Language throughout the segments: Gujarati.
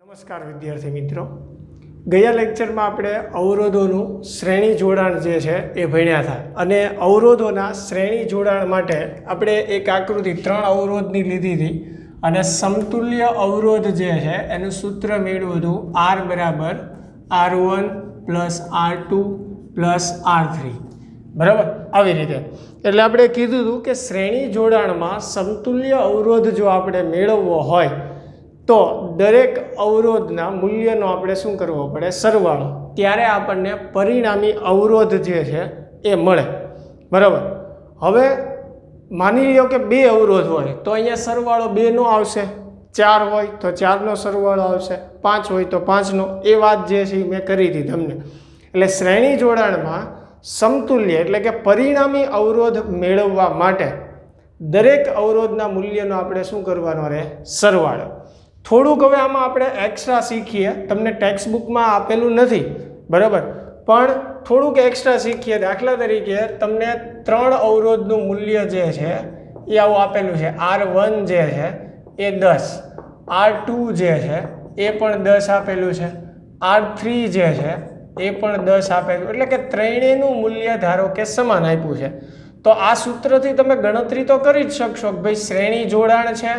નમસ્કાર વિદ્યાર્થી મિત્રો, ગયા લેક્ચરમાં આપણે અવરોધોનું શ્રેણી જોડાણ જે છે એ ભણ્યા હતા અને અવરોધોના શ્રેણી જોડાણ માટે આપણે એક આકૃતિ 3 અવરોધની લીધી હતી અને સમતુલ્ય અવરોધ જે છે એનું સૂત્ર મેળવ્યું હતું R બરાબર R1 plus R2 plus R3, બરાબર. આવી રીતે એટલે આપણે કીધું હતું કે શ્રેણી જોડાણમાં સમતુલ્ય અવરોધ જો આપણે મેળવવો હોય તો દરેક અવરોધના મૂલ્યનો આપણે શું કરવો પડે? સરવાળો. ત્યારે આપણને પરિણામી અવરોધ જે છે એ મળે, બરાબર. હવે માની લો કે 2 અવરોધ હોય તો અહીંયા સરવાળો 2 નો આવશે, 4 હોય તો 4 નો સરવાળો આવશે, 5 હોય તો 5 નો. એ વાત જે છે મેં કરી હતી તમને. એટલે શ્રેણી જોડાણમાં સમતુલ્ય એટલે કે પરિણામી અવરોધ મેળવવા માટે દરેક અવરોધના મૂલ્યનો આપણે શું કરવાનો રહે? સરવાળો. થોડુંક હવે આમાં આપણે એક્સ્ટ્રા શીખીએ, તમને ટેક્સ્ટ બુકમાં આપેલું નથી, બરાબર, પણ થોડુંક એક્સ્ટ્રા શીખીએ. દાખલા તરીકે તમને 3 અવરોધનું મૂલ્ય જે છે એ આવું આપેલું છે. R1 જે છે એ 10, R2 જે છે એ પણ 10 આપેલું છે, R3 જે છે એ પણ 10 આપેલું. એટલે કે ત્રણેયનું મૂલ્ય ધારો કે સમાન આપ્યું છે. તો આ સૂત્રથી તમે ગણતરી તો કરી જ શકશો કે ભાઈ શ્રેણી જોડાણ છે,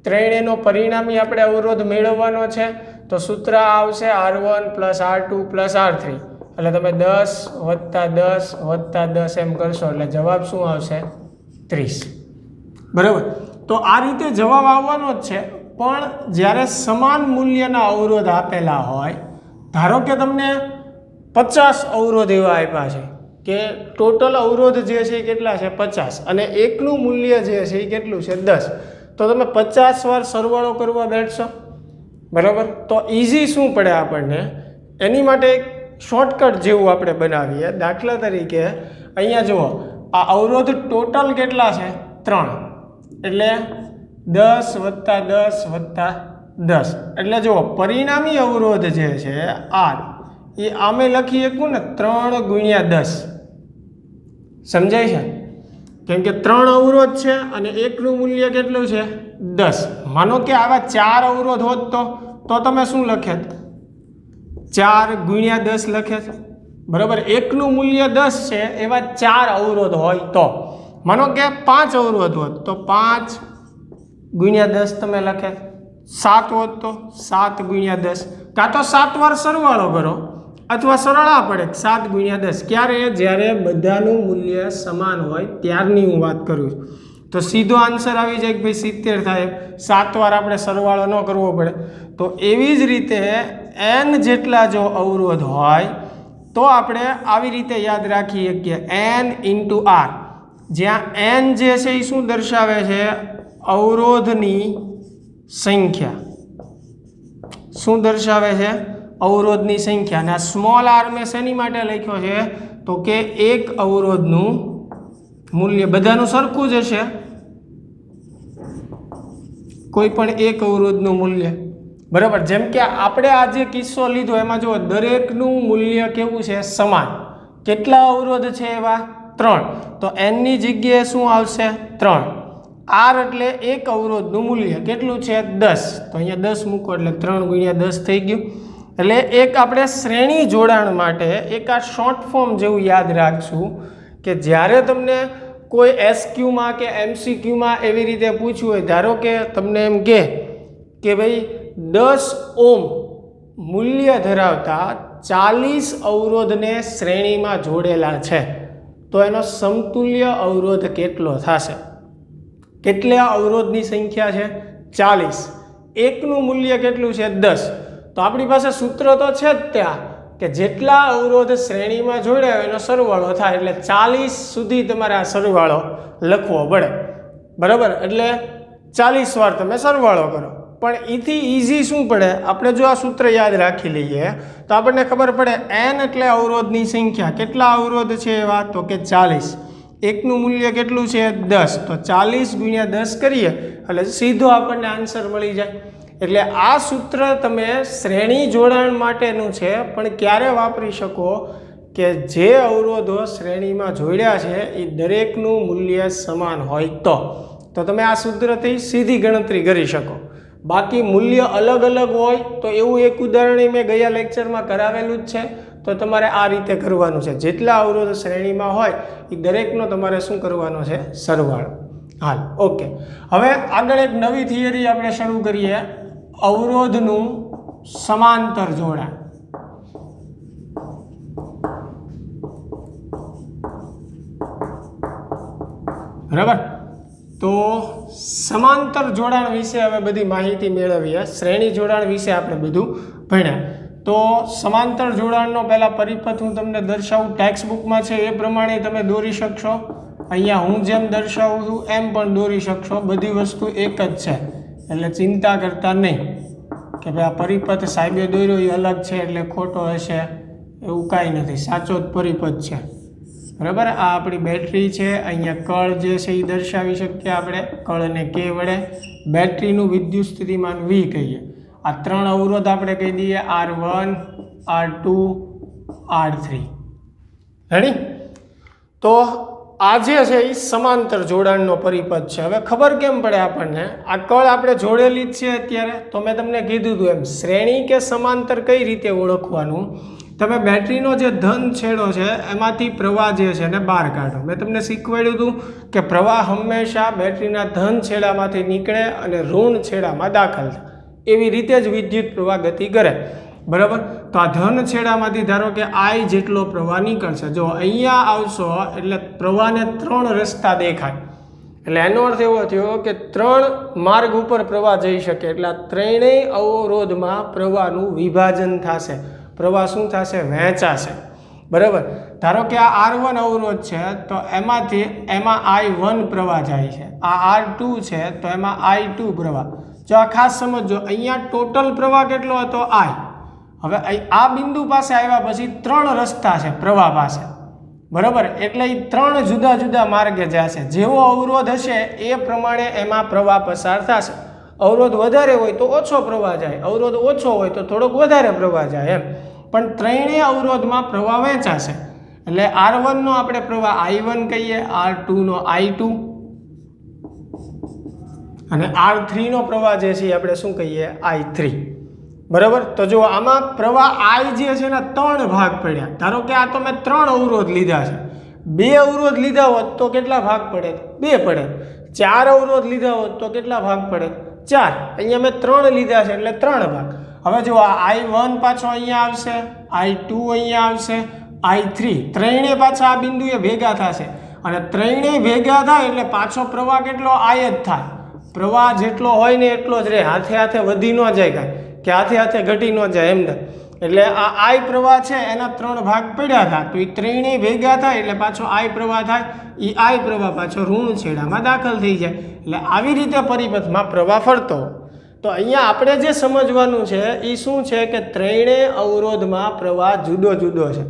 ત્રણેયનો પરિણામી આપણે અવરોધ મેળવવાનો છે, તો સૂત્ર આવશે R1 plus R2 plus R3. એટલે તમે 10 વત્તા 10 વત્તા 10 એમ કરશો એટલે જવાબ શું આવશે? 30, બરાબર. તો આ રીતે જવાબ આવવાનો જ છે. પણ જ્યારે સમાન મૂલ્યના અવરોધ આપેલા હોય, ધારો કે તમને 50 અવરોધ એવા આપ્યા છે કે ટોટલ અવરોધ જે છે એ કેટલા છે? 50, અને એકનું મૂલ્ય જે છે એ કેટલું છે? 10. તો તમે 50 વાર સરવાળો કરવા બેઠશો, બરાબર. તો ઇઝી શું પડે આપણને? એની માટે એક શોર્ટકટ જેવું આપણે બનાવીએ. દાખલા તરીકે અહીંયા જુઓ, આ અવરોધ ટોટલ કેટલા છે? 3. એટલે 10 વત્તા 10 વત્તા 10. એટલે જુઓ પરિણામી અવરોધ જે છે R એ આમે લખી શકું ને 3 ગુણ્યા 10. સમજાય છે? કેમ કે 3 અવરોધ છે અને એકનું મૂલ્ય કેટલું છે? 10. માનો કે આવા 4 અવરોધ હોત તો તમે શું લખેત? 4 ગુણ્યા 10 લખેત, બરાબર. એકનું મૂલ્ય 10 છે એવા 4 અવરોધ હોય તો. માનો કે 5 અવરોધ હોત તો 5 ગુણ્યા 10 તમે લખેત. 7 હોત તો 7 ગુણ્યા 10. કાં તો 7 વાર સરવાળો કરો અથવા સરળા પડે 7 ગુણ્યા 10. ક્યારે? જ્યારે બધાનું મૂલ્ય સમાન હોય ત્યારની હું વાત કરું છું. તો સીધો આન્સર આવી જાય કે ભાઈ 70 થાય. 7 વાર આપણે સરવાળો ન કરવો પડે. તો એવી જ રીતે n જેટલા જો અવરોધ હોય તો આપણે આવી રીતે યાદ રાખીએ કે n ઇન્ટુ r, જ્યાં n જે છે એ શું દર્શાવે છે? અવરોધની સંખ્યા. શું દર્શાવે છે? અવરોધની સંખ્યા. અને સ્મોલ r મેં શેની માટે લખ્યો છે? તો કે એક અવરોધનું મૂલ્ય બધાનું સરખું જ હશે, કોઈ પણ એક અવરોધનું મૂલ્ય, બરાબર. જેમ કે આપણે આ જે કિસ્સો લીધો એમાં જુઓ દરેકનું મૂલ્ય કેવું છે? સમાન. કેટલા અવરોધ છે એવા? 3. તો n ની જગ્યાએ શું આવશે? 3. r એટલે એક અવરોધનું મૂલ્ય કેટલું છે? 10. તો અહીંયા 10 મૂકો એટલે 3 ગુણ્યા 10 થઈ ગયું. એટલે એક આપણે શ્રેણી જોડાણ માટે એક આ શોર્ટ ફોર્મ જેવું યાદ રાખશું કે જ્યારે તમને કોઈ SQમાં કે MCQમાં એવી રીતે પૂછ્યું હોય, ધારો કે તમને એમ કહે કે ભાઈ 10 ઓમ મૂલ્ય ધરાવતા 40 અવરોધને શ્રેણીમાં જોડેલા છે, તો એનો સમતુલ્ય અવરોધ કેટલો થશે? કેટલા અવરોધની સંખ્યા છે? 40. એકનું મૂલ્ય કેટલું છે? 10. તો આપણી પાસે સૂત્ર તો છે જ ત્યાં કે જેટલા અવરોધ શ્રેણીમાં જોડ્યા હોય એનો સરવાળો થાય. એટલે 40 સુધી તમારે આ સરવાળો લખવો પડે, બરાબર. એટલે 40 વાર તમે સરવાળો કરો. પણ એથી ઇઝી શું પડે? આપણે જો આ સૂત્ર યાદ રાખી લઈએ તો આપણને ખબર પડે n એટલે અવરોધની સંખ્યા. કેટલા અવરોધ છે એવા? તો કે 40. એકનું મૂલ્ય કેટલું છે? 10. તો 40 ગુણ્યા 10 કરીએ એટલે સીધો આપણને આન્સર મળી જાય. એટલે આ સૂત્ર તમે શ્રેણી જોડાણ માટેનું છે, પણ ક્યારે વાપરી શકો? કે જે અવરોધો શ્રેણીમાં જોડ્યા છે એ દરેકનું મૂલ્ય સમાન હોય તો તમે આ સૂત્રથી સીધી ગણતરી કરી શકો, બાકી મૂલ્ય અલગ અલગ હોય તો એવું એક ઉદાહરણ મેં ગયા લેક્ચરમાં કરાવેલું જ છે. તો તમારે આ રીતે કરવાનું છે. જેટલા અવરોધ શ્રેણીમાં હોય એ દરેકનો તમારે શું કરવાનો છે? સરવાળો. હાલ ઓકે. હવે આગળ એક નવી થિયરી આપણે શરૂ કરીએ, અવરોધનું સમાંતર જોડાણ. બરાબર. તો સમાંતર જોડાણ વિશે હવે બધી માહિતી મેળવીએ. શ્રેણી જોડાણ વિશે આપણે બધું ભણ્યા. તો સમાંતર જોડાણનો પહેલા પરિપથ હું તમને દર્શાવું, ટેક્સ્ટ બુકમાં છે એ પ્રમાણે તમે દોરી શકશો. અહીંયા હું જેમ દર્શાવું છું એમ પણ દોરી શકશો. બધી વસ્તુ એક જ છે, એટલે ચિંતા કરતા નહીં કે ભાઈ આ પરિપથ સાહેબે દોર્યો એ અલગ છે એટલે ખોટો હશે, એવું કાંઈ નથી. સાચો જ પરિપથ છે. બરાબર. આ આપણી બેટરી છે. અહીંયા કળ જે છે એ દર્શાવી શકીએ આપણે, કળને કે વડે. બેટરીનું વિદ્યુત સ્થિતિમાન V કહીએ. આ 3 અવરોધ આપણે કહી દઈએ, R1, R2, R3. રેડી? તો આ જે છે એ સમાંતર જોડાણનો પરિપથ છે. હવે ખબર કેમ પડે આપણને? આ કળ આપણે જોડેલી જ છે અત્યારે. તો મેં તમને કીધું હતું એમ, શ્રેણી કે સમાંતર કઈ રીતે ઓળખવાનું? તમે બેટરીનો જે ધન છેડો છે એમાંથી પ્રવાહ જે છે ને બહાર કાઢો. મેં તમને શીખવાડ્યું હતું કે પ્રવાહ હંમેશા બેટરીના ધન છેડામાંથી નીકળે અને ઋણ છેડામાં દાખલ થાય. એવી રીતે જ વિદ્યુત પ્રવાહ ગતિ કરે. બરાબર. તો આ ધન છેડામાંથી ધારો કે I જેટલો પ્રવાહ નીકળશે. જો અહીંયા આવશો એટલે પ્રવાહને 3 રસ્તા દેખાય. એટલે એનો અર્થ એવો થયો કે 3 માર્ગ ઉપર પ્રવાહ જઈ શકે. એટલે આ ત્રણેય અવરોધમાં પ્રવાહનું વિભાજન થશે. પ્રવાહ શું થશે? વહેંચાશે. બરાબર. ધારો કે આ R1 અવરોધ છે તો એમાં I1 પ્રવાહ જાય છે. આ R2 છે તો એમાં I2 પ્રવાહ. જો આ ખાસ સમજો, અહીંયા ટોટલ પ્રવાહ કેટલો હતો? I. હવે આ બિંદુ પાસે આવ્યા પછી 3 રસ્તા છે પ્રવાહ પાસે. બરાબર. એટલે એ 3 જુદા જુદા માર્ગે જશે. જેવો અવરોધ હશે એ પ્રમાણે એમાં પ્રવાહ પસાર થશે. અવરોધ વધારે હોય તો ઓછો પ્રવાહ જાય, અવરોધ ઓછો હોય તો થોડોક વધારે પ્રવાહ જાય એમ. પણ ત્રણેય અવરોધમાં પ્રવાહ વહેંચાશે. એટલે R1 નો આપણે પ્રવાહ I1 કહીએ, R2 નો I2 અને R3 નો પ્રવાહ જે છે આપણે શું કહીએ? I3. બરાબર. તો જો આમાં પ્રવાહ I જે છે ને 3 ભાગ પડ્યા. ધારો કે આ તો મેં 3 અવરોધ લીધા છે. 2 અવરોધ લીધા હોત તો કેટલા ભાગ પડે? 2 પડે. 4 અવરોધ લીધા હોત તો કેટલા ભાગ પડે? 4. અહીંયા મેં 3 લીધા છે એટલે 3 ભાગ. હવે જો આ I1 પાછો અહીંયા આવશે, I2 અહીંયા આવશે, I3. ત્રણેય પાછા આ બિંદુએ ભેગા થશે અને ત્રણેય ભેગા થાય એટલે પાછો પ્રવાહ કેટલો? I જ થાય. પ્રવાહ જેટલો હોય ને એટલો જ રહે. હાથે હાથે વધી ન જાય કાંઈ, કે હાથે હાથે ઘટી ન જાય એમ. એટલે આ I પ્રવાહ છે એના 3 ભાગ પડ્યા હતા. તો એ ત્રણેય ભેગા થાય એટલે પાછો I પ્રવાહ થાય. એ I પ્રવાહ પાછો ઋણ છેડામાં દાખલ થઈ જાય. એટલે આવી રીતે પરિપથમાં પ્રવાહ ફરતો. તો અહીંયા આપણે જે સમજવાનું છે એ શું છે કે ત્રણેય અવરોધમાં પ્રવાહ જુદો જુદો છે.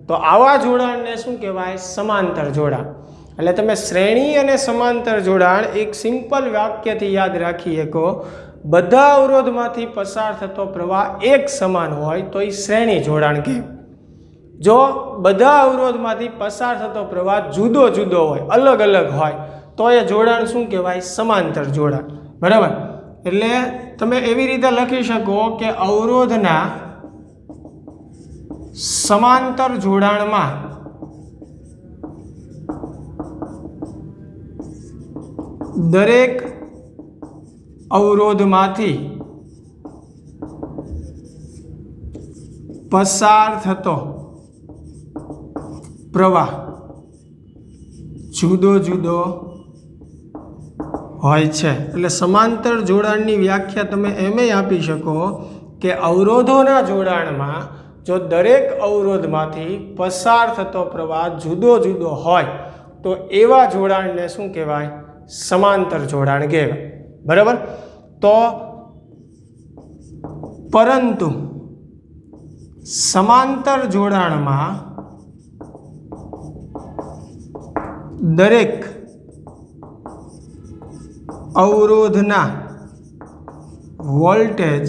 તો આવા જોડાણને શું કહેવાય? સમાંતર જોડાણ. એટલે તમે શ્રેણી અને સમાંતર જોડાણ એક સિમ્પલ વાક્યથી યાદ રાખી શકો. બધા અવરોધમાંથી પસાર થતો પ્રવાહ એક સમાન હોય તો એ શ્રેણી જોડાણ કહેવાય. જો બધા અવરોધમાંથી પસાર થતો પ્રવાહ જુદો જુદો હોય, અલગ અલગ હોય, તો એ જોડાણ શું કહેવાય? સમાંતર જોડાણ. બરાબર. એટલે તમે એવી રીતે લખી શકો કે અવરોધના સમાંતર જોડાણમાં દરેક અવરોધમાંથી પસાર થતો પ્રવાહ જુદો જુદો હોય છે. એટલે સમાંતર જોડાણની વ્યાખ્યા તમે એમેય આપી શકો કે અવરોધોના જોડાણમાં જો દરેક અવરોધમાંથી પસાર થતો પ્રવાહ જુદો જુદો હોય તો એવા જોડાણને શું કહેવાય? સમાંતર જોડાણ કહેવાય. બરાબર. તો પરંતુ સમાંતર જોડાણમાં દરેક અવરોધના વોલ્ટેજ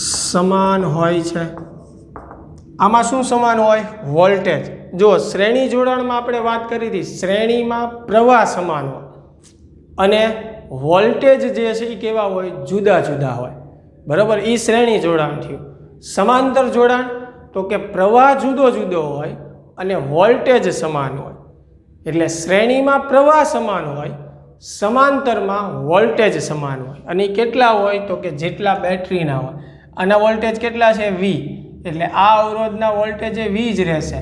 સમાન હોય છે. આમાં શું સમાન હોય? વોલ્ટેજ. જો શ્રેણી જોડાણમાં આપણે વાત કરી હતી, શ્રેણીમાં પ્રવાહ સમાન હોય અને વોલ્ટેજ જે છે એ કેવા હોય? જુદા જુદા હોય, બરાબર. એ શ્રેણી જોડાણ થયું. સમાંતર જોડાણ તો કે પ્રવાહ જુદો જુદો હોય અને વોલ્ટેજ સમાન હોય. એટલે શ્રેણીમાં પ્રવાહ સમાન હોય, સમાંતરમાં વોલ્ટેજ સમાન હોય. અને કેટલા હોય? તો કે જેટલા બેટરીના હોય. આના વોલ્ટેજ કેટલા છે? V. એટલે આ અવરોધના વોલ્ટેજ એ V જ રહેશે,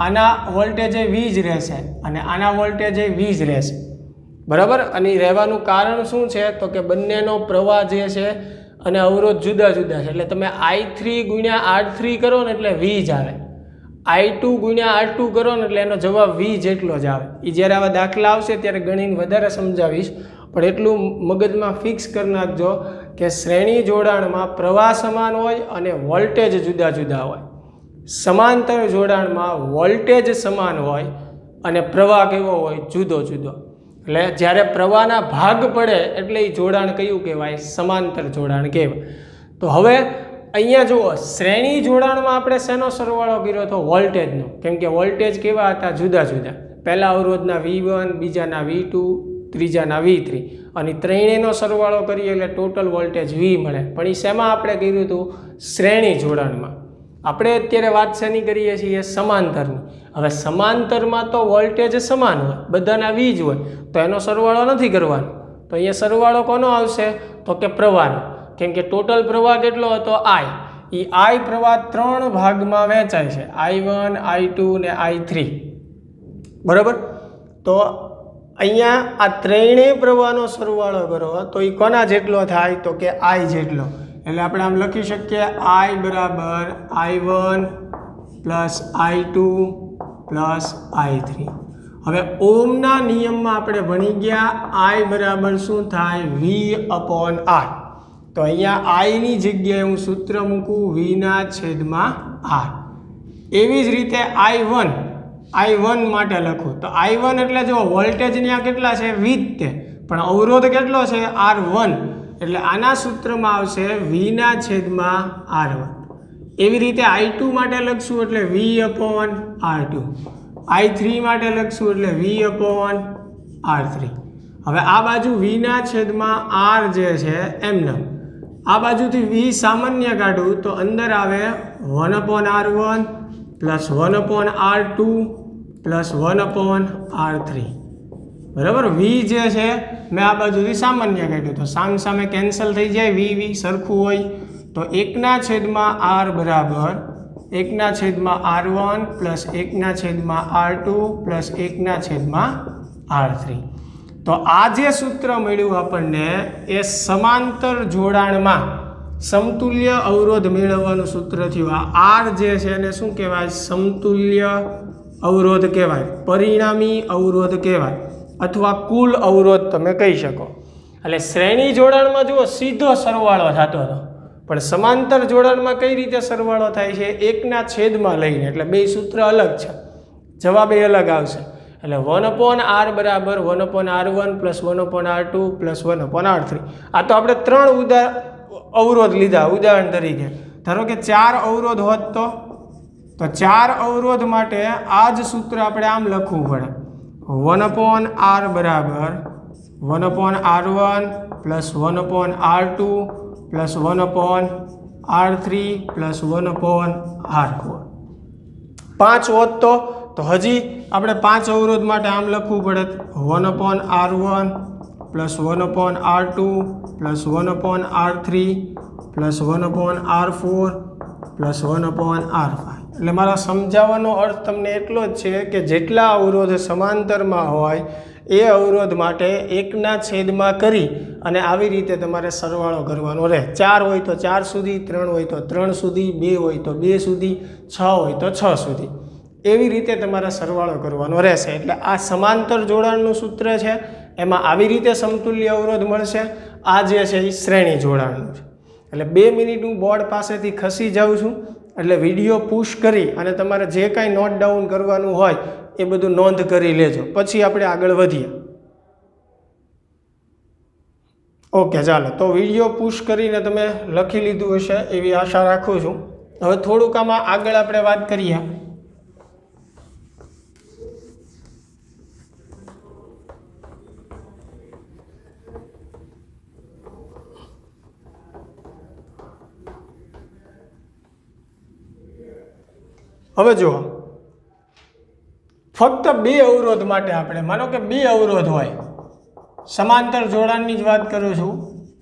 આના વોલ્ટેજ એ V જ રહેશે અને આના વોલ્ટેજ એ V જ રહેશે, બરાબર. અને રહેવાનું કારણ શું છે? તો કે બંનેનો પ્રવાહ જે છે અને અવરોધ જુદા જુદા છે. એટલે તમે I3 ગુણ્યા R3 કરો ને એટલે V જ આવે, I2 ગુણ્યા R2 કરો ને એટલે એનો જવાબ V જેટલો જ આવે. એ જ્યારે આવા દાખલા આવશે ત્યારે ગણીને વધારે સમજાવીશ, પણ એટલું મગજમાં ફિક્સ કરી નાખજો કે શ્રેણી જોડાણમાં પ્રવાહ સમાન હોય અને વોલ્ટેજ જુદા જુદા હોય. સમાંતર જોડાણમાં વોલ્ટેજ સમાન હોય અને પ્રવાહ કેવો હોય? જુદો જુદો. એટલે જ્યારે પ્રવાહના ભાગ પડે એટલે એ જોડાણ કયું કહેવાય? સમાંતર જોડાણ કહેવાય. તો હવે અહીંયા જુઓ, શ્રેણી જોડાણમાં આપણે શેનો સરવાળો કર્યો હતો? વોલ્ટેજનો. કેમ કે વોલ્ટેજ કેવા હતા? જુદા જુદા. પહેલા અવરોધના V1, બીજાના V2, ત્રીજાના V3 અને ત્રણેયનો સરવાળો કરીએ એટલે ટોટલ વોલ્ટેજ V મળે. પણ એ શેમાં આપણે કર્યું હતું? શ્રેણી જોડાણમાં. આપણે અત્યારે વાત શેની કરીએ છીએ? સમાંતરની. હવે સમાંતરમાં તો વોલ્ટેજ સમાન હોય, બધાના V જ હોય, તો એનો સરવાળો નથી કરવાનો. તો અહીંયા સરવાળો કોનો આવશે? તો કે પ્રવાહનો. કેમ કે ટોટલ પ્રવાહ કેટલો હતો? I. એ I પ્રવાહ ત્રણ ભાગમાં વહેંચાય છે, I1, I2 ને I3, બરાબર. તો અહીંયા આ ત્રણેય પ્રવાહનો સરવાળો કરો તો એ કોના જેટલો થાય? તો કે I જેટલો. એટલે આપણે આમ લખી શકીએ I બરાબર I1 plus I2 plus I3. હવે ઓમના નિયમમાં આપણે ભણી ગયા I બરાબર શું થાય? V/R. તો અહીંયા I ની જગ્યાએ હું સૂત્ર મૂકું V/R. એવી જ રીતે I1 માટે લખું તો I1 એટલે જો વોલ્ટેજ ત્યાં કેટલા છે? V જ તે, પણ અવરોધ કેટલો છે? R1. એટલે આના સૂત્રમાં આવશે V/R1. એવી રીતે I2 માટે લખશું એટલે V/R2. I3 માટે લખશું એટલે V/R3. હવે આ બાજુ V/R જે છે એમને આ બાજુથી V સામાન્ય કાઢું તો અંદર આવે 1/R1 plus 1/R2 plus 1/R3, બરાબર. V જે છે મેં આ બાજુથી સામાન્ય કાઢ્યું તો સામે કેન્સલ થઈ જાય, V સરખું હોય તો 1/R બરાબર 1/R1 plus 1/R2 plus 1/R3. તો આ જે સૂત્ર મળ્યું આપણને એ સમાંતર જોડાણમાં સમતુલ્ય અવરોધ મેળવવાનું સૂત્ર થયું. આ R જે છે એને શું કહેવાય? સમતુલ્ય અવરોધ કહેવાય, પરિણામી અવરોધ કહેવાય, અથવા કુલ અવરોધ તમે કહી શકો. એટલે શ્રેણી જોડાણમાં જુઓ સીધો સરવાળો થતો હતો, પણ સમાંતર જોડાણમાં કઈ રીતે સરવાળો થાય છે? 1/છેદમાં લઈને. એટલે બે સૂત્ર અલગ છે, જવાબ એ અલગ આવશે. એટલે 1/R બરાબર 1/R1 plus 1/R2 plus 1/R3. આ તો આપણે ત્રણ અવરોધ લીધા ઉદાહરણ તરીકે. ધારો કે 4 અવરોધ હોત તો 4 અવરોધ માટે આ જ સૂત્ર આપણે આમ લખવું પડે, 1/R બરાબર 1/R1 plus 1/R2 plus 1/R3 plus 1/R4. 5 હોત તો હજી આપણે 5 અવરોધ માટે આમ લખવું પડે 1/R1 plus 1/R2 plus 1/R3 plus 1/R4 plus 1/R5. એટલે મારા સમજાવવાનો અર્થ તમને એટલો જ છે કે જેટલા અવરોધ સમાંતરમાં હોય એ અવરોધ માટે 1/છેદમાં કરી અને આવી રીતે તમારે સરવાળો કરવાનો રહે. 4 હોય તો 4 સુધી, 3 હોય તો 3 સુધી, 2 હોય તો 2 સુધી, 6 હોય તો 6 સુધી. એવી રીતે તમારે સરવાળો કરવાનો રહેશે. એટલે આ સમાંતર જોડાણનું સૂત્ર છે, એમાં આવી રીતે સમતુલ્ય અવરોધ મળશે. આ જે છે એ શ્રેણી જોડાણનું છે. એટલે 2 મિનિટ હું બોર્ડ પાસેથી ખસી જાઉં છું, એટલે વિડીયો પુશ કરી અને તમારે જે કાંઈ નોટ ડાઉન કરવાનું હોય એ બધું નોંધ કરી લેજો, પછી આપણે આગળ વધીએ. ઓકે, ચાલો. તો વિડીયો પુશ કરીને તમે લખી લીધું હશે એવી આશા રાખું છું. હવે થોડુંક આમાં આગળ આપણે વાત કરીએ. હવે જુઓ, ફક્ત બે અવરોધ માટે આપણે માનો કે બે અવરોધ હોય, સમાંતર જોડાણની જ વાત કરું છું,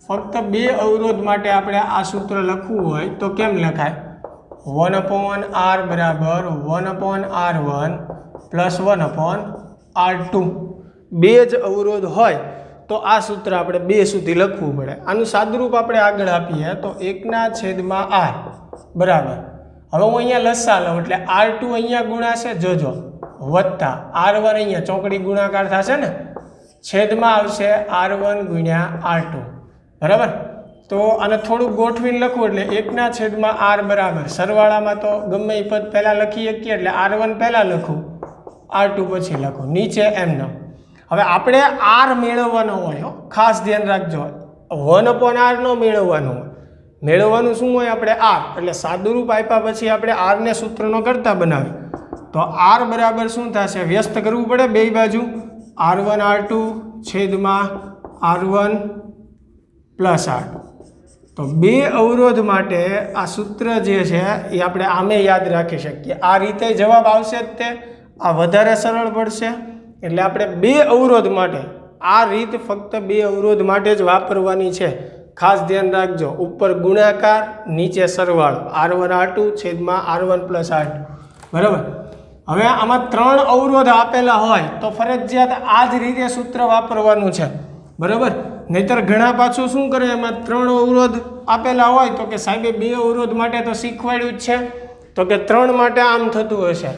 ફક્ત બે અવરોધ માટે આપણે આ સૂત્ર લખવું હોય તો કેમ લખાય? 1/r બરાબર 1/r1 પ્લસ 1/r2. બે જ અવરોધ હોય તો આ સૂત્ર આપણે બે સુધી લખવું પડે. આનું સાદુરૂપ આપણે આગળ આપીએ તો 1/r બરાબર, હવે હું અહીંયા લસા લઉં એટલે r2 અહીંયા ગુણાશે, જોજો, વત્તા r1 અહીંયા ચોકડી ગુણાકાર થશે ને, છેદમાં આવશે r1 ગુણ્યા r2 બરાબર. તો આને થોડુંક ગોઠવીને લખવું એટલે 1/r બરાબર, સરવાળામાં તો ગમે એ પદ પહેલાં લખી શકીએ એટલે r1 પહેલાં લખું, r2 પછી લખું, નીચે એમનો. હવે આપણે r મેળવવાનો હોય, ખાસ ધ્યાન રાખજો, 1/r નો મેળવવાનું હોય. મેળવવાનું શું હોય? આપણે r, એટલે સાદુરૂપ આપ્યા પછી આપણે r ને સૂત્રનો કરતા બનાવીએ તો r બરાબર શું થશે? વ્યસ્ત કરવું પડે બે બાજુ, r1 r2 છેદમાં r1 પ્લસ r2. તો બે અવરોધ માટે આ સૂત્ર જે છે એ આપણે આમે યાદ રાખી શકીએ. આ રીતે જવાબ આવશે જ તે, આ વધારે સરળ પડશે. એટલે આપણે બે અવરોધ માટે આ રીત ફક્ત બે અવરોધ માટે જ વાપરવાની છે. ખાસ ધ્યાન રાખજો, ઉપર ગુણાકાર, નીચે સરવાળો, r1 r2 છેદમાં r1 પ્લસ r2 બરાબર. હવે આમાં ત્રણ અવરોધ આપેલા હોય તો ફરજિયાત આ જ રીતે સૂત્ર વાપરવાનું છે બરાબર. નહીતર ઘણા પાછું શું કરે, એમાં ત્રણ અવરોધ આપેલા હોય તો કે સાહેબે બે અવરોધ માટે તો શીખવાડ્યું જ છે, તો કે ત્રણ માટે આમ થતું હશે,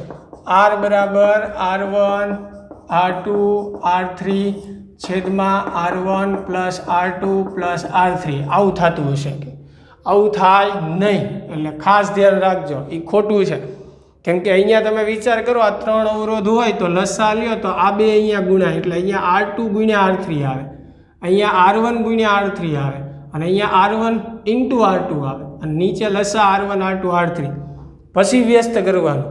r બરાબર r1 r2 r3 છેદમાં r1 plus r2 plus r3, આવું થતું હશે. કે આવું થાય નહીં, એટલે ખાસ ધ્યાન રાખજો, એ ખોટું છે. કેમ કે અહીંયા તમે વિચાર કરો, આ ત્રણ અવરોધ હોય તો લસા લ્યો તો આ બે અહીંયા ગુણાય એટલે અહીંયા r2 ગુણ્યા r3 આવે, અહીંયા r1 ગુણ્યા r3 આવે, અને અહીંયા r1 ઇન્ટુ r2 આવે, અને નીચે લસા r1 r2 r3, પછી વ્યસ્ત કરવાનું.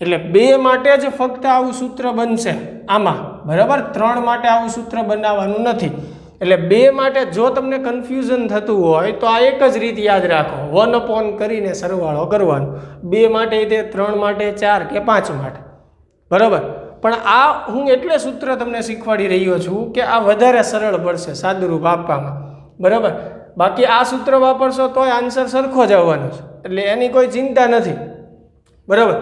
એટલે બે માટે જ ફક્ત આવું સૂત્ર બનશે આમાં બરાબર, ત્રણ માટે આવું સૂત્ર બનાવવાનું નથી. એટલે બે માટે જો તમને કન્ફ્યુઝન થતું હોય તો આ એક જ રીત યાદ રાખો, 1 કરીને સરવાળો કરવાનો. બે માટે તે, ત્રણ માટે, ચાર કે પાંચ માટે બરાબર. પણ આ હું એટલે સૂત્ર તમને શીખવાડી રહ્યો છું કે આ વધારે સરળ પડશે સાદુરૂપ આપવામાં બરાબર. બાકી આ સૂત્ર વાપરશો તોય આન્સર સરખો જ આવવાનો છે, એટલે એની કોઈ ચિંતા નથી બરાબર.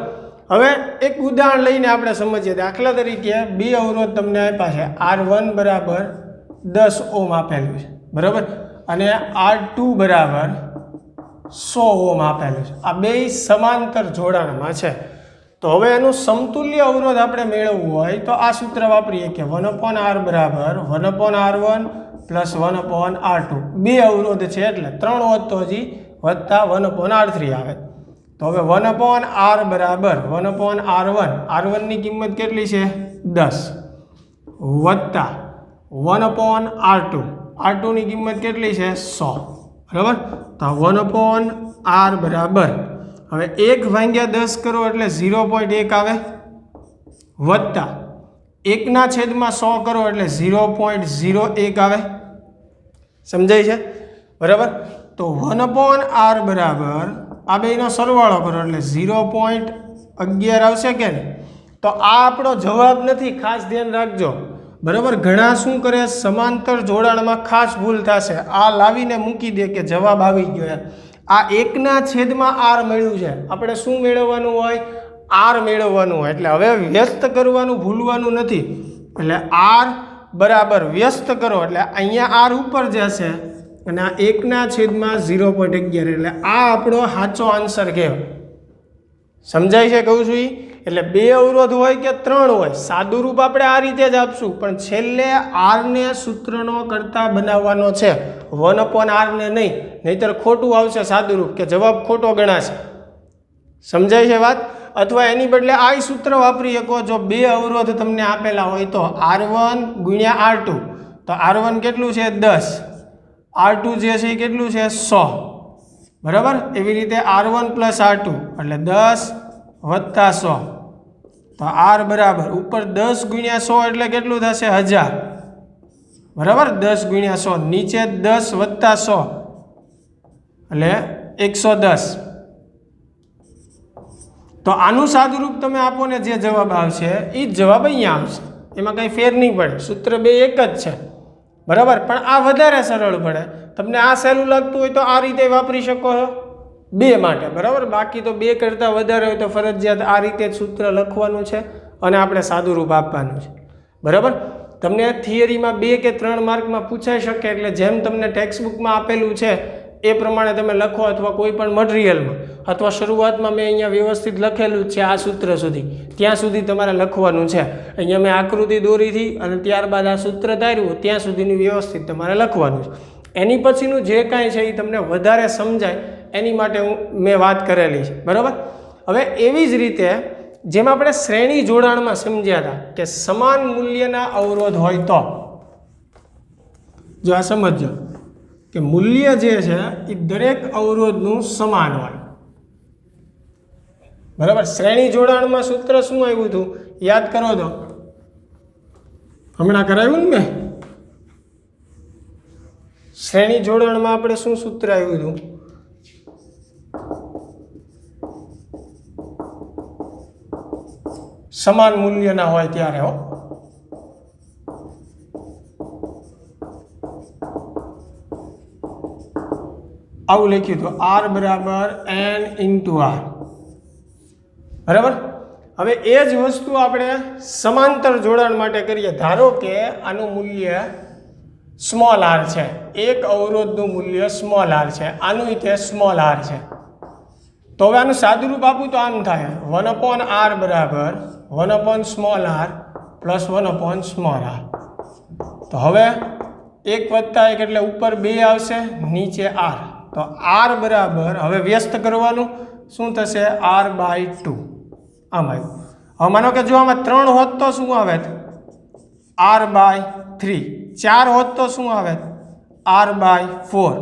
હવે એક ઉદાહરણ લઈને આપણે સમજીએ. દાખલા તરીકે બે અવરોધ તમને આપ્યા છે, r1 બરાબર 10 ઓમ આપેલું છે બરાબર, અને r2 બરાબર 100 ઓમ આપેલું છે. આ બે સમાંતર જોડાણમાં છે. તો હવે એનું સમતુલ્ય અવરોધ આપણે મેળવવું હોય તો આ સૂત્ર વાપરીએ કે 1/r બરાબર 1/r1 પ્લસ 1/r2. બે અવરોધ છે એટલે ત્રણ હોત તો હજી વત્તા 1/r3 આવે. તો હવે 1/r બરાબર 1/r1, r1 ની કિંમત કેટલી છે? 10, વત્તા 1/r2, r2 ની કિંમત કેટલી છે? 100 બરાબર. તો 1/r બરાબર, હવે 1/10 કરો એટલે 0.1 આવે, વત્તા 1/100 કરો એટલે 0.01 આવે. સમજાય છે બરાબર. તો 1/r બરાબર આ બેનો સરવાળો કરો એટલે 0.11 આવશે કે નહીં? તો આ આપણો જવાબ નથી, ખાસ ધ્યાન રાખજો બરાબર. ઘણા શું કરે, સમાંતર જોડાણમાં ખાસ ભૂલ થશે, આ લાવીને મૂકી દે કે જવાબ આવી ગયો. આ 1/r મળ્યું છે, આપણે શું મેળવવાનું હોય? r મેળવવાનું હોય. એટલે હવે વ્યસ્ત કરવાનું ભૂલવાનું નથી. એટલે r બરાબર વ્યસ્ત કરો એટલે અહીંયા r ઉપર જશે અને આ 1/0.11, એટલે આ આપણો સાચો આન્સર કહેવાય. સમજાય છે કહું છું? એટલે બે અવરોધ હોય કે ત્રણ હોય, સાદુરૂપ આપણે આ રીતે જ આપશું, પણ છેલ્લે r ને સૂત્રનો કરતા બનાવવાનો છે, 1/r ને નહીં, નહીતર ખોટું આવશે સાદુરૂપ કે જવાબ ખોટો ગણાશે. સમજાય છે વાત? અથવા એની બદલે આ સૂત્ર વાપરી શકો. જો બે અવરોધ તમને આપેલા હોય તો r1 ગુણ્યા r2, તો r1 કેટલું છે? 10, r2 જે છે એ કેટલું છે? 100 બરાબર. એવી રીતે r1 પ્લસ r2 એટલે 10 વત્તા 100, તો r બરાબર ઉપર 10 ગુણ્યા 100 એટલે કેટલું થશે? 1000 બરાબર. 10 ગુણ્યા 100, નીચે 10 વત્તા 100 એટલે 110. તો આનું સાદુરૂપ તમે આપો ને જે જવાબ આવશે એ જ જવાબ અહીંયા આવશે, એમાં કંઈ ફેર નહીં પડે, સૂત્ર બે એક જ છે બરાબર. પણ આ વધારે સરળ પડે, તમને આ સહેલું લાગતું હોય તો આ રીતે વાપરી શકો છો બે માટે બરાબર. બાકી તો બે કરતાં વધારે હોય તો ફરજિયાત આ રીતે જ સૂત્ર લખવાનું છે અને આપણે સાદુરૂપ આપવાનું છે બરાબર. તમને થિયરીમાં 2 કે 3 માર્કમાં પૂછાઈ શકે, એટલે જેમ તમને ટેક્સ્ટબુકમાં આપેલું છે એ પ્રમાણે તમે લખો, અથવા કોઈ પણ મટીરિયલમાં, અથવા શરૂઆતમાં મેં અહીંયા વ્યવસ્થિત લખેલું જ છે આ સૂત્ર સુધી, ત્યાં સુધી તમારે લખવાનું છે. અહીંયા મેં આકૃતિ દોરીથી અને ત્યારબાદ આ સૂત્ર ધાર્યું ત્યાં સુધીનું વ્યવસ્થિત તમારે લખવાનું છે. એની પછીનું જે કાંઈ છે એ તમને વધારે સમજાય એની માટે મેં વાત કરેલી છે બરાબર. હવે એવી જ રીતે જેમ આપણે શ્રેણી જોડાણમાં સમજ્યા હતા કે સમાન મૂલ્યના અવરોધ હોય તો, જો આ સમજો કે મૂલ્ય જે છે એ દરેક અવરોધનું સમાન હોય બરાબર. શ્રેણી જોડાણમાં સૂત્ર શું આવ્યું હતું યાદ કરો તો, હમણાં કરાવ્યું ને મેં. શ્રેણી જોડાણમાં આપણે શું સૂત્ર આવ્યું હતું? સમાન મૂલ્યના હોય ત્યારે હો, આવું લખ્યું હતું R બરાબર N × R બરાબર. હવે એ જ વસ્તુ આપણે સમાંતર જોડાણ માટે કરીએ. ધારો કે આનું મૂલ્ય સ્મોલ r છે, એક અવરોધનું મૂલ્ય સ્મોલ r છે, આનું તે સ્મોલ r છે. તો હવે આનું સાદુરૂપ આપું તો આમ થાય 1/r બરાબર 1/r પ્લસ 1/r. તો હવે 1 + 1 એટલે ઉપર 2 આવશે, નીચે r. તો r બરાબર હવે વ્યસ્ત કરવાનું શું થશે r/2 આમ આવ્યું. હવે માનો કે જો આમાં 3 હોત તો શું આવે r/3, 4 હોત તો શું આવે r/4,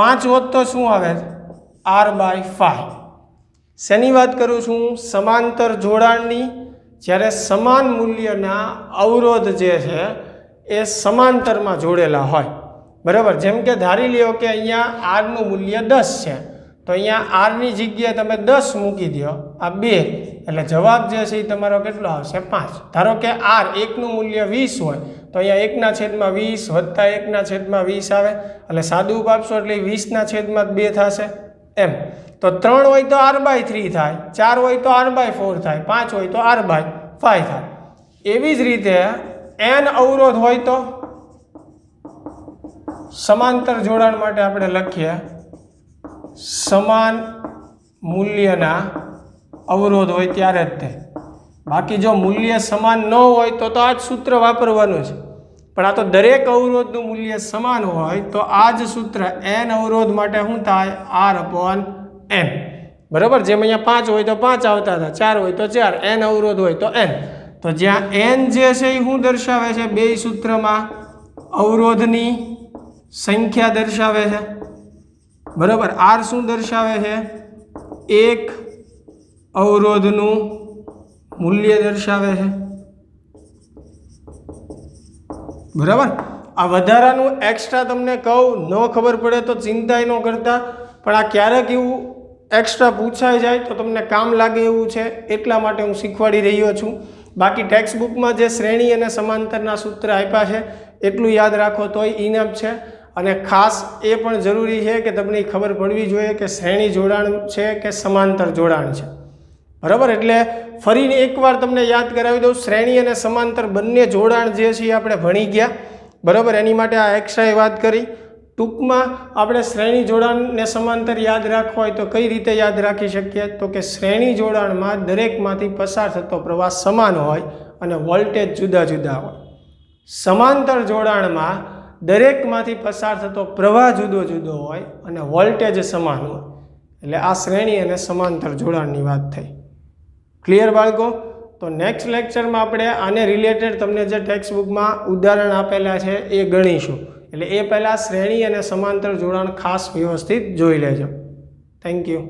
5 હોત તો શું આવે r/5. શેની વાત કરું છું? સમાંતર જોડાણની. જ્યારે સમાન મૂલ્યના અવરોધ જે છે એ સમાંતરમાં જોડેલા હોય બરાબર. જેમ કે ધારી લ્યો કે અહીંયા આરનું મૂલ્ય 10 છે, તો અહીંયા આરની જગ્યાએ તમે 10 મૂકી દો, આ 2 એટલે જવાબ જે છે એ તમારો કેટલો આવશે 5. ધારો કે આર એકનું મૂલ્ય 20 હોય તો અહીંયા 1/20 + 1/20 આવે, એટલે સાદું આપશો એટલે 20/2 થશે એમ. તો 3 હોય તો r/3 થાય, 4 હોય તો r/4 થાય, 5 હોય તો r/5 થાય. એવી જ રીતે n અવરોધ હોય તો સમાંતર જોડાણ માટે આપણે લખીએ સમાન મૂલ્યના અવરોધ હોય ત્યારે જ તે. બાકી જો મૂલ્ય સમાન ન હોય તો આ જ સૂત્ર વાપરવાનું છે. પણ આ તો દરેક અવરોધનું મૂલ્ય સમાન હોય તો આ જ સૂત્ર n અવરોધ માટે શું થાય r/n બરાબર. જેમ અહીંયા 5 હોય તો 5 આવતા હતા, 4 હોય તો 4, n અવરોધ હોય તો n. તો જ્યાં n જે છે એ શું દર્શાવે છે? બે સૂત્રમાં અવરોધની સંખ્યા દર્શાવે છે બરાબર. r શું દર્શાવે છે? એક અવરોધનું મૂલ્ય દર્શાવે છે બરાબર. આ વધારાનું એક્સ્ટ્રા તમને કહું, ન ખબર પડે તો ચિંતા ન કરતા, પણ આ ક્યારેક એવું એક્સ્ટ્રા પૂછાઈ જાય તો તમને કામ લાગે એવું છે એટલા માટે હું શીખવાડી રહ્યો છું. બાકી ટેક્સ્ટબુકમાં જે શ્રેણી અને સમાંતરના સૂત્ર આપ્યા છે એટલું યાદ રાખો તોય ઇનફ છે. અને ખાસ એ પણ જરૂરી છે કે તમને ખબર પડવી જોઈએ કે શ્રેણી જોડાણ છે કે સમાંતર જોડાણ છે બરાબર. એટલે ફરીને એકવાર તમને યાદ કરાવી દઉં, શ્રેણી અને સમાંતર બંને જોડાણ જે છે આપણે ભણી ગયા બરાબર. એની માટે આ એક્સ્ટ્રા વાત કરી. ટૂંકમાં આપણે શ્રેણી જોડાણ ને સમાંતર યાદ રાખવા હોય તો કઈ રીતે યાદ રાખી શકીએ? તો કે શ્રેણી જોડાણમાં દરેકમાંથી પસાર થતો પ્રવાહ સમાન હોય અને વોલ્ટેજ જુદા જુદા હોય. સમાંતર જોડાણમાં દરેકમાંથી પસાર થતો પ્રવાહ જુદો જુદો હોય અને વોલ્ટેજ સમાન હોય. એટલે આ શ્રેણી અને સમાંતર જોડાણની વાત થઈ. ક્લિયર બાળકો? તો નેક્સ્ટ લેક્ચરમાં આપણે આને રિલેટેડ તમને જે ટેક્સ્ટબુકમાં ઉદાહરણ આપેલા છે એ ગણીશું. એટલે એ પહેલાં શ્રેણી અને સમાંતર જોડાણ ખાસ વ્યવસ્થિત જોઈ લેજો. Thank you.